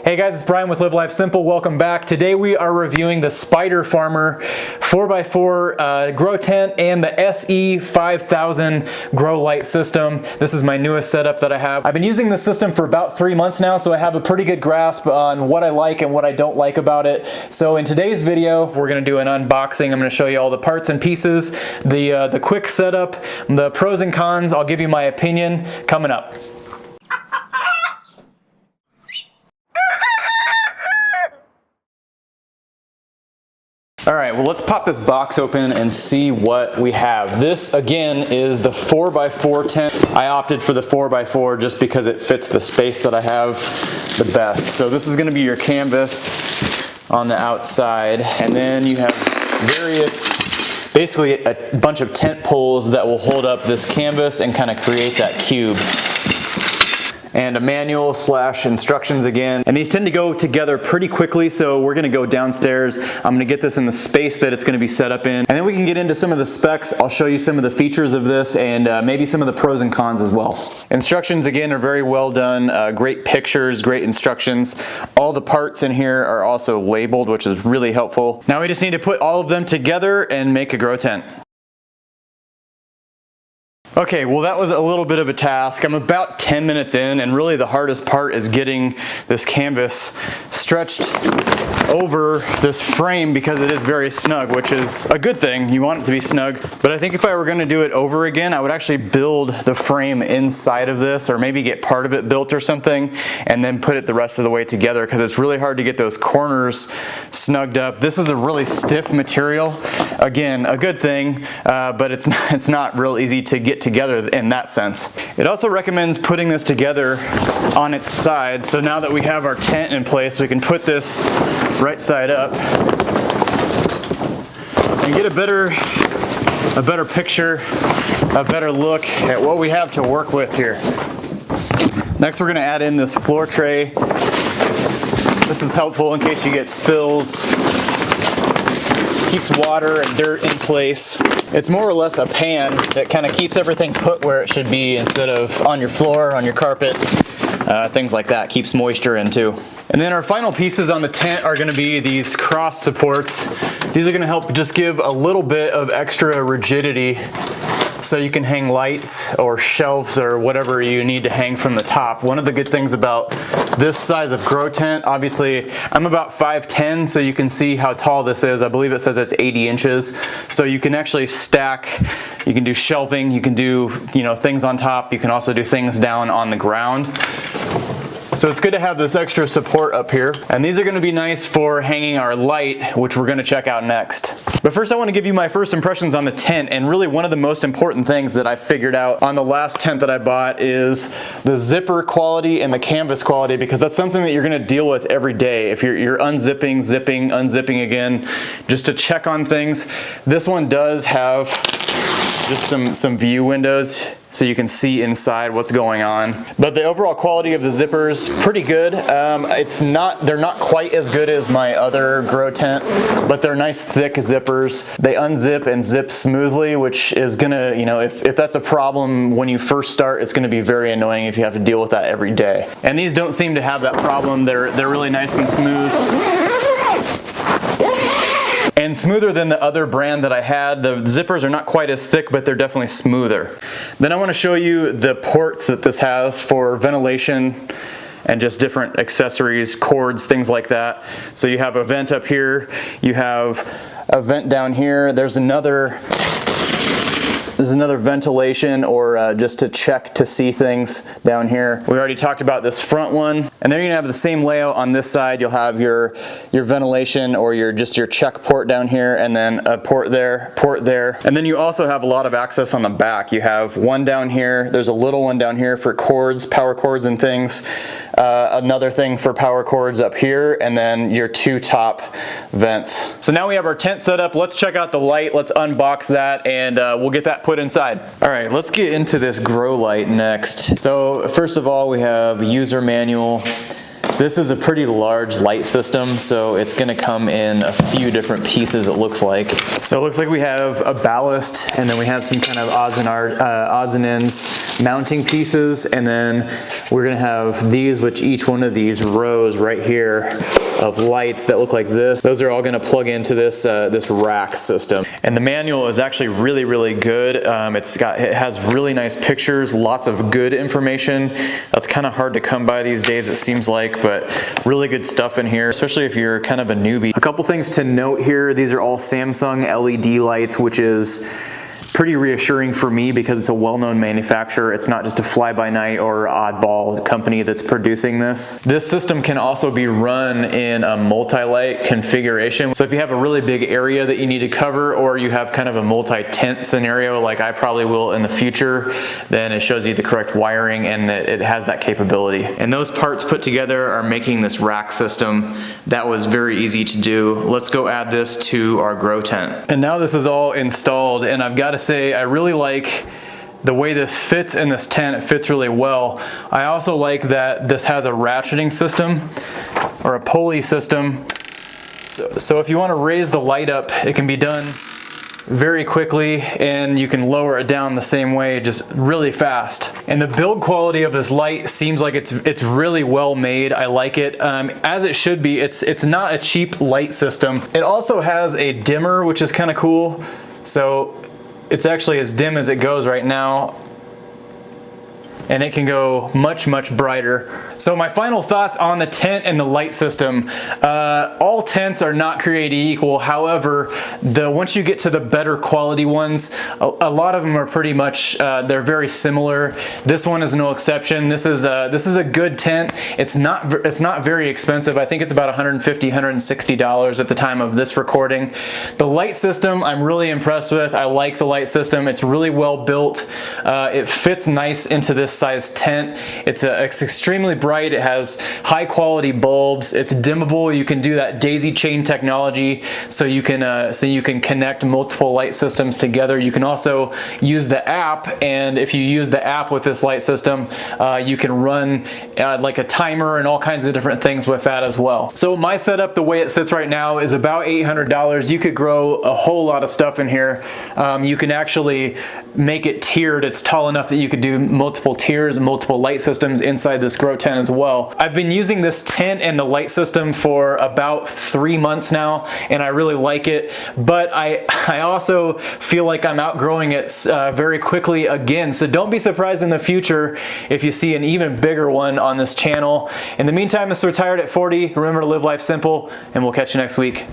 Hey guys, it's Brian with Live Life Simple. Welcome back. Today we are reviewing the Spider Farmer 4x4 grow tent and the SE5000 grow light system. This is my newest setup that I have. I've been using this system for about 3 months now, so I have a pretty good grasp on what I like and what I don't like about it. So in today's video, we're going to do an unboxing. I'm going to show you all the parts and pieces, the quick setup, the pros and cons. I'll give you my opinion coming up. Alright, well let's pop this box open and see what we have. This again is the 4x4 tent. I opted for the 4x4 just because it fits the space that I have the best. So this is going to be your canvas on the outside, and then you have basically a bunch of tent poles that will hold up this canvas and kind of create that cube. And a manual / instructions again. And these tend to go together pretty quickly, so we're gonna go downstairs. I'm gonna get this in the space that it's gonna be set up in. And then we can get into some of the specs. I'll show you some of the features of this and maybe some of the pros and cons as well. Instructions again are very well done. Great pictures, great instructions. All the parts in here are also labeled, which is really helpful. Now we just need to put all of them together and make a grow tent. Okay, well that was a little bit of a task. I'm about 10 minutes in, and really the hardest part is getting this canvas stretched over this frame because it is very snug, which is a good thing. You want it to be snug. But I think if I were gonna do it over again, I would actually build the frame inside of this, or maybe get part of it built or something, and then put it the rest of the way together, because it's really hard to get those corners snugged up. This is a really stiff material. Again, a good thing, but it's not real easy to get together in that sense. It also recommends putting this together on its side. So now that we have our tent in place, we can put this right side up and get a better picture, a better look at what we have to work with here. Next, we're going to add in this floor tray. This is helpful in case you get spills. Keeps water and dirt in place. It's more or less a pan that kind of keeps everything put where it should be instead of on your floor, on your carpet, things like that. Keeps moisture in too. And then our final pieces on the tent are going to be these cross supports. These are going to help just give a little bit of extra rigidity so you can hang lights or shelves or whatever you need to hang from the top. One of the good things about this size of grow tent, obviously I'm about 5'10", so you can see how tall this is. I believe it says it's 80 inches. So you can actually stack, you can do shelving, you can do things on top, you can also do things down on the ground. So it's good to have this extra support up here. And these are going to be nice for hanging our light, which we're going to check out next. But first I want to give you my first impressions on the tent, and really one of the most important things that I figured out on the last tent that I bought is the zipper quality and the canvas quality, because that's something that you're going to deal with every day. If you're unzipping, zipping, unzipping again, just to check on things. This one does have just some view windows, so you can see inside what's going on. But the overall quality of the zippers, pretty good. They're not quite as good as my other grow tent, but they're nice thick zippers. They unzip and zip smoothly, which is gonna, if that's a problem when you first start, it's gonna be very annoying if you have to deal with that every day. And these don't seem to have that problem. They're really nice and smooth. And smoother than the other brand that I had. The zippers are not quite as thick, but they're definitely smoother. Then I want to show you the ports that this has for ventilation and just different accessories, cords, things like that. So you have a vent up here, you have a vent down here, there's another ventilation, or just to check to see things down here. We already talked about this front one. And then you're gonna have the same layout on this side. You'll have your ventilation, or your check port down here, and then a port there. And then you also have a lot of access on the back. You have one down here, there's a little one down here for cords, power cords and things. Another thing for power cords up here, and then your 2 top vents. So now we have our tent set up. Let's check out the light. Let's unbox that, and we'll get that put inside. All right, let's get into this grow light next. So first of all, we have user manual. This is a pretty large light system, so it's gonna come in a few different pieces, it looks like. So it looks like we have a ballast, and then we have some kind of odds and ends mounting pieces, and then we're gonna have these, which each one of these rows right here of lights that look like this, those are all gonna plug into this this rack system. And the manual is actually really, really good. It has really nice pictures, lots of good information. That's kind of hard to come by these days, it seems like, but really good stuff in here, especially if you're kind of a newbie. A couple things to note here, these are all Samsung LED lights, which is pretty reassuring for me because it's a well-known manufacturer. It's not just a fly-by-night or oddball company that's producing this. This system can also be run in a multi-light configuration. So if you have a really big area that you need to cover, or you have kind of a multi-tent scenario like I probably will in the future, then it shows you the correct wiring and that it has that capability. And those parts put together are making this rack system. That was very easy to do. Let's go add this to our grow tent. And now this is all installed, and I've got to say I really like the way this fits in this tent. It fits really well. I also like that this has a ratcheting system or a pulley system. So if you want to raise the light up, it can be done very quickly, and you can lower it down the same way, just really fast. And the build quality of this light seems like it's really well made. I like it, as it should be. It's not a cheap light system. It also has a dimmer, which is kind of cool. So it's actually as dim as it goes right now, and it can go much, much brighter. So my final thoughts on the tent and the light system. All tents are not created equal. However, once you get to the better quality ones, a lot of them are pretty much, they're very similar. This one is no exception. This is a good tent. It's not very expensive. I think it's about $150, $160 at the time of this recording. The light system I'm really impressed with. I like the light system. It's really well built. It fits nice into this size tent. It's extremely bright. It has high quality bulbs. It's dimmable. You can do that daisy chain technology, so you can connect multiple light systems together. You can also use the app, and if you use the app with this light system, you can run like a timer and all kinds of different things with that as well. So my setup, the way it sits right now, is about $800. You could grow a whole lot of stuff in here. You can actually make it tiered. It's tall enough that you could do multiple tiers and multiple light systems inside this grow tent as well. I've been using this tent and the light system for about 3 months now, and I really like it, but I also feel like I'm outgrowing it very quickly again. So don't be surprised in the future if you see an even bigger one on this channel. In the meantime, Mr. Retired at 40, remember to live life simple, and we'll catch you next week.